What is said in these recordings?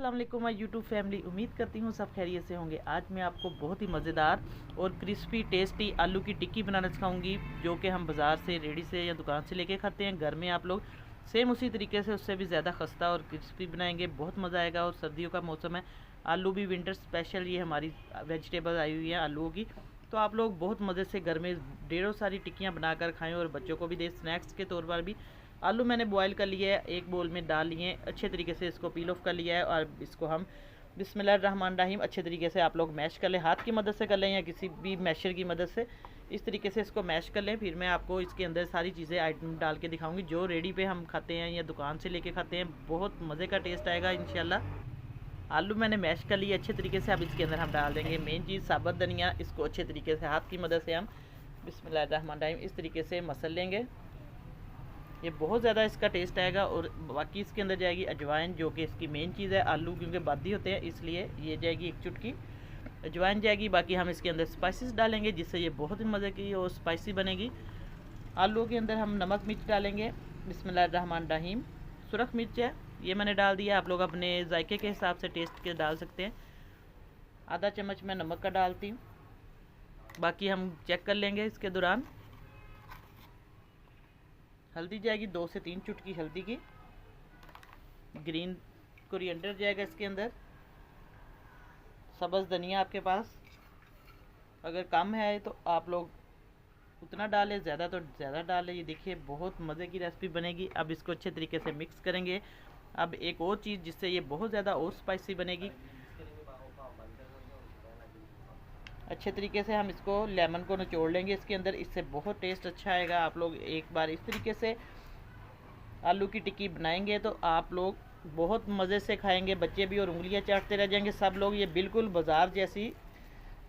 अस्सलाम वालेकुम my YouTube family. उम्मीद करती हूँ सब खैरियत से होंगे। आज मैं आपको बहुत ही मज़ेदार और क्रिस्पी टेस्टी आलू की टिक्की बनाना सिखाऊंगी, जो कि हम बाज़ार से, रेडी से या दुकान से लेके खाते हैं। घर में आप लोग सेम उसी तरीके से, उससे भी ज़्यादा खस्ता और क्रिस्पी बनाएंगे। बहुत मज़ा आएगा। और सर्दियों का मौसम है, आलू भी विंटर स्पेशल, ये हमारी वेजिटेबल आई हुई है आलूओं की। तो आप लोग बहुत मज़े से घर में ढेरों सारी टिक्कियाँ बनाकर खाएँ और बच्चों को भी दें स्नैक्स के तौर पर भी। आलू मैंने बॉईल कर लिए है, एक बोल में डाल लिए, अच्छे तरीके से इसको पील ऑफ कर लिया है। और इसको हम बिस्मिल्लाहिर्रहमानिर्रहीम अच्छे तरीके से आप लोग मैश कर लें, हाथ की मदद से कर लें या किसी भी मैशर की मदद से। इस तरीके से इसको मैश कर लें। फिर मैं आपको इसके अंदर सारी चीज़ें आइटम डाल के दिखाऊंगी, जो रेडी पे हम खाते हैं या दुकान से लेके खाते हैं। बहुत मज़े का टेस्ट आएगा इंशाल्लाह। आलू मैंने मैश कर लिए अच्छे तरीके से। अब इसके अंदर हम डाल देंगे मेन चीज़ साबुत धनिया। इसको अच्छे तरीके से हाथ की मदद से हम बिस्मिल्लाहिर्रहमानिर्रहीम इस तरीके से मसल लेंगे। ये बहुत ज़्यादा इसका टेस्ट आएगा। और बाकी इसके अंदर जाएगी अजवाइन, जो कि इसकी मेन चीज़ है। आलू क्योंकि बादी होते हैं, इसलिए ये जाएगी एक चुटकी अजवाइन जाएगी। बाकी हम इसके अंदर स्पाइसेस डालेंगे, जिससे ये बहुत ही मज़े की और स्पाइसी बनेगी। आलू के अंदर हम नमक मिर्च डालेंगे, बिस्मिल्लाहिर्रहमानिर्रहीम। सुरख मिर्च है, ये मैंने डाल दिया। आप लोग अपने जायके के हिसाब से टेस्ट के डाल सकते हैं। आधा चम्मच मैं नमक का डालती हूँ, बाकी हम चेक कर लेंगे इसके दौरान। हल्दी जाएगी 2 से 3 चुटकी हल्दी की। ग्रीन कोरिएंडर जाएगा इसके अंदर। सब्ज़ धनिया आपके पास अगर कम है तो आप लोग उतना डालें, ज़्यादा तो ज़्यादा डालें। ये देखिए बहुत मज़े की रेसिपी बनेगी। अब इसको अच्छे तरीके से मिक्स करेंगे। अब एक और चीज़ जिससे ये बहुत ज़्यादा और स्पाइसी बनेगी, अच्छे तरीके से हम इसको लेमन को निचोड़ लेंगे इसके अंदर, इससे बहुत टेस्ट अच्छा आएगा। आप लोग एक बार इस तरीके से आलू की टिक्की बनाएंगे तो आप लोग बहुत मज़े से खाएंगे, बच्चे भी, और उंगलियां चाटते रह जाएंगे सब लोग। ये बिल्कुल बाज़ार जैसी,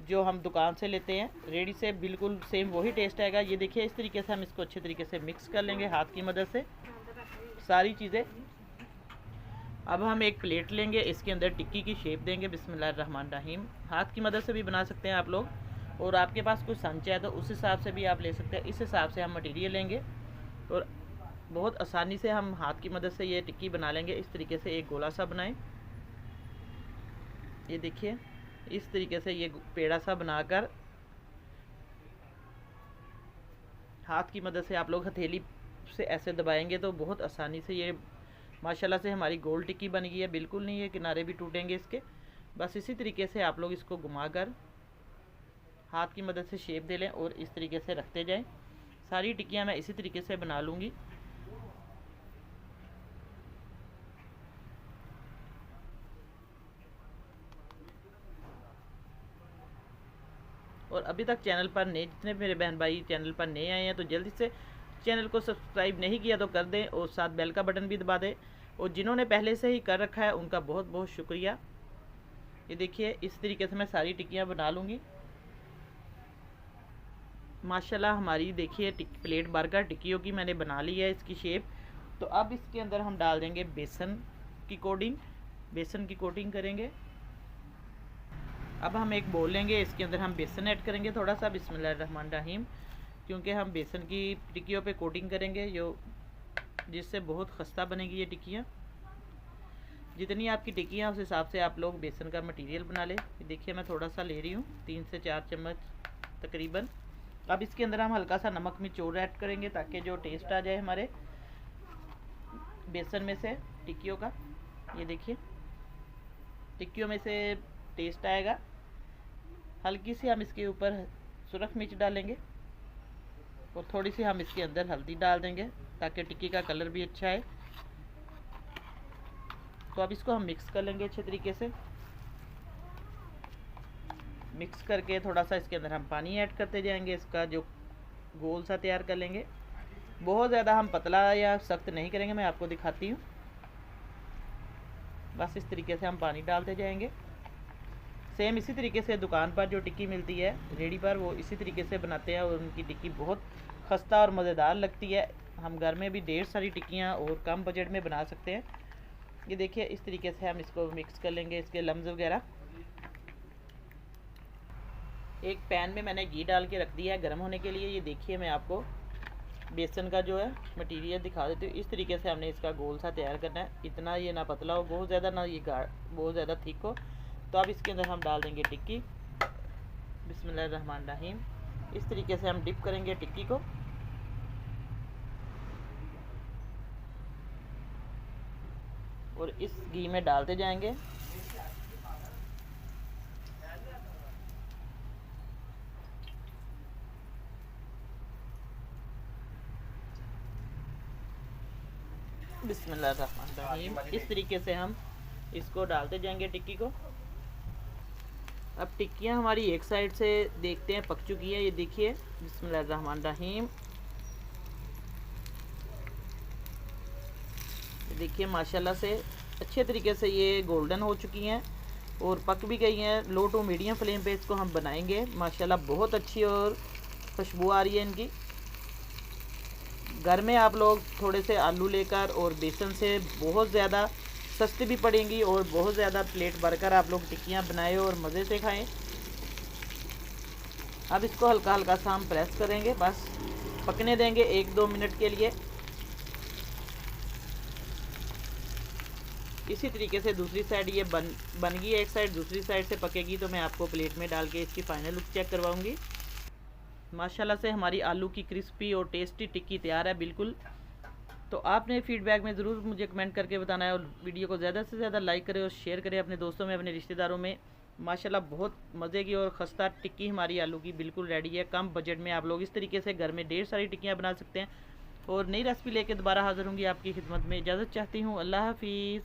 जो हम दुकान से लेते हैं रेडी से, बिल्कुल सेम वही टेस्ट आएगा। ये देखिए इस तरीके से हम इसको अच्छे तरीके से मिक्स कर लेंगे हाथ की मदद से सारी चीज़ें। अब हम एक प्लेट लेंगे, इसके अंदर टिक्की की शेप देंगे बिस्मिल्लाहिर्रहमानिर्रहीम। हाथ की मदद से भी बना सकते हैं आप लोग, और आपके पास कुछ सांचा है तो उस हिसाब से भी आप ले सकते हैं। इस हिसाब से हम मटेरियल लेंगे और बहुत आसानी से हम हाथ की मदद से ये टिक्की बना लेंगे। इस तरीके से एक गोला सा बनाएं। ये देखिए इस तरीके से ये पेड़ा सा बनाकर हाथ की मदद से आप लोग हथेली से ऐसे दबाएंगे तो बहुत आसानी से ये माशाल्लाह से हमारी गोल टिक्की बन गई है। बिल्कुल नहीं, ये किनारे भी टूटेंगे इसके। बस इसी तरीके से आप लोग इसको घुमाकर हाथ की मदद से शेप दे लें और इस तरीके से रखते जाएं। सारी टिक्कियां मैं इसी तरीके से बना लूँगी। और अभी तक चैनल पर नए, जितने मेरे बहन भाई चैनल पर नए आए हैं तो जल्दी से चैनल को सब्सक्राइब नहीं किया तो कर दें, और साथ बेल का बटन भी दबा दें। और जिन्होंने पहले से ही कर रखा है उनका बहुत बहुत शुक्रिया। ये देखिए इस तरीके से मैं सारी टिक्कियाँ बना लूँगी। माशाल्लाह हमारी देखिए प्लेट भरकर टिक्कियों की मैंने बना ली है इसकी शेप। तो अब इसके अंदर हम डाल देंगे बेसन की कोटिंग करेंगे। अब हम एक बोल लेंगे, इसके अंदर हम बेसन ऐड करेंगे थोड़ा सा बिस्मिल्लाहिर्रहमानिर्रहीम, क्योंकि हम बेसन की टिक्कियों पे कोटिंग करेंगे, जिससे बहुत खस्ता बनेगी ये टिक्कियाँ। जितनी आपकी टिक्कियाँ उस हिसाब से आप लोग बेसन का मटेरियल बना लें। देखिए मैं थोड़ा सा ले रही हूँ, 3 से 4 चम्मच तकरीबन। अब इसके अंदर हम हल्का सा नमक मिर्च और ऐड करेंगे, ताकि जो टेस्ट आ जाए हमारे बेसन में से टिक्कियों का। ये देखिए टिक्कियों में से टेस्ट आएगा। हल्की सी हम इसके ऊपर सुरख मिर्च डालेंगे और थोड़ी सी हम इसके अंदर हल्दी डाल देंगे, ताकि टिक्की का कलर भी अच्छा है। तो अब इसको हम मिक्स कर लेंगे अच्छे तरीके से। मिक्स करके थोड़ा सा इसके अंदर हम पानी ऐड करते जाएंगे, इसका जो गोल सा तैयार कर लेंगे। बहुत ज़्यादा हम पतला या सख्त नहीं करेंगे, मैं आपको दिखाती हूँ। बस इस तरीके से हम पानी डालते जाएंगे। सेम इसी तरीके से दुकान पर जो टिक्की मिलती है रेडी पर, वो इसी तरीके से बनाते हैं और उनकी टिक्की बहुत खस्ता और मज़ेदार लगती है। हम घर में भी ढेर सारी टिक्कियाँ और कम बजट में बना सकते हैं। ये देखिए इस तरीके से हम इसको मिक्स कर लेंगे, इसके लम्स वगैरह। एक पैन में मैंने घी डाल के रख दिया है गर्म होने के लिए। ये देखिए मैं आपको बेसन का जो है मटेरियल दिखा देती हूँ। इस तरीके से हमने इसका गोल सा तैयार करना है। इतना ये ना पतला हो बहुत ज़्यादा, ना ये बहुत ज़्यादा थिक हो। तो अब इसके अंदर हम डाल देंगे टिक्की। बिस्मिल्लाहिर्रहमानिर्रहीम। इस तरीके से हम डिप करेंगे टिक्की को। और इस घी में डालते जाएंगे। बिस्मिल्लाहिर्रहमानिर्रहीम। इस तरीके से हम इसको डालते जाएंगे टिक्की को। अब टिक्कियाँ हमारी एक साइड से देखते हैं पक चुकी है, ये देखिए। बिस्मिल्लाहिर्रहमानिर्रहीम। देखिए माशाल्लाह से अच्छे तरीके से ये गोल्डन हो चुकी हैं और पक भी गई हैं। लो टू मीडियम फ्लेम पे इसको हम बनाएंगे। माशाल्लाह बहुत अच्छी और खुशबू आ रही है इनकी। घर में आप लोग थोड़े से आलू लेकर और बेसन से बहुत ज़्यादा सस्ती भी पड़ेंगी और बहुत ज़्यादा प्लेट भरकर आप लोग टिक्कियाँ बनाएं और मज़े से खाएं। अब इसको हल्का हल्का सा हम प्रेस करेंगे, बस पकने देंगे 1-2 मिनट के लिए। इसी तरीके से दूसरी साइड ये बन गई, एक साइड दूसरी साइड से पकेगी तो मैं आपको प्लेट में डाल के इसकी फ़ाइनल लुक चेक करवाऊँगी। माशाल्लाह से हमारी आलू की क्रिस्पी और टेस्टी टिक्की तैयार है बिल्कुल। तो आपने फीडबैक में ज़रूर मुझे कमेंट करके बताना है और वीडियो को ज़्यादा से ज़्यादा लाइक करें और शेयर करें अपने दोस्तों में, अपने रिश्तेदारों में। माशाल्लाह बहुत मज़े की और खस्ता टिक्की हमारी आलू की बिल्कुल रेडी है। कम बजट में आप लोग इस तरीके से घर में ढेर सारी टिक्कियाँ बना सकते हैं। और नई रेसिपी लेके दोबारा हाज़िर होंगी आपकी खिदमत में। इजाज़त चाहती हूँ। अल्लाह हाफिज़।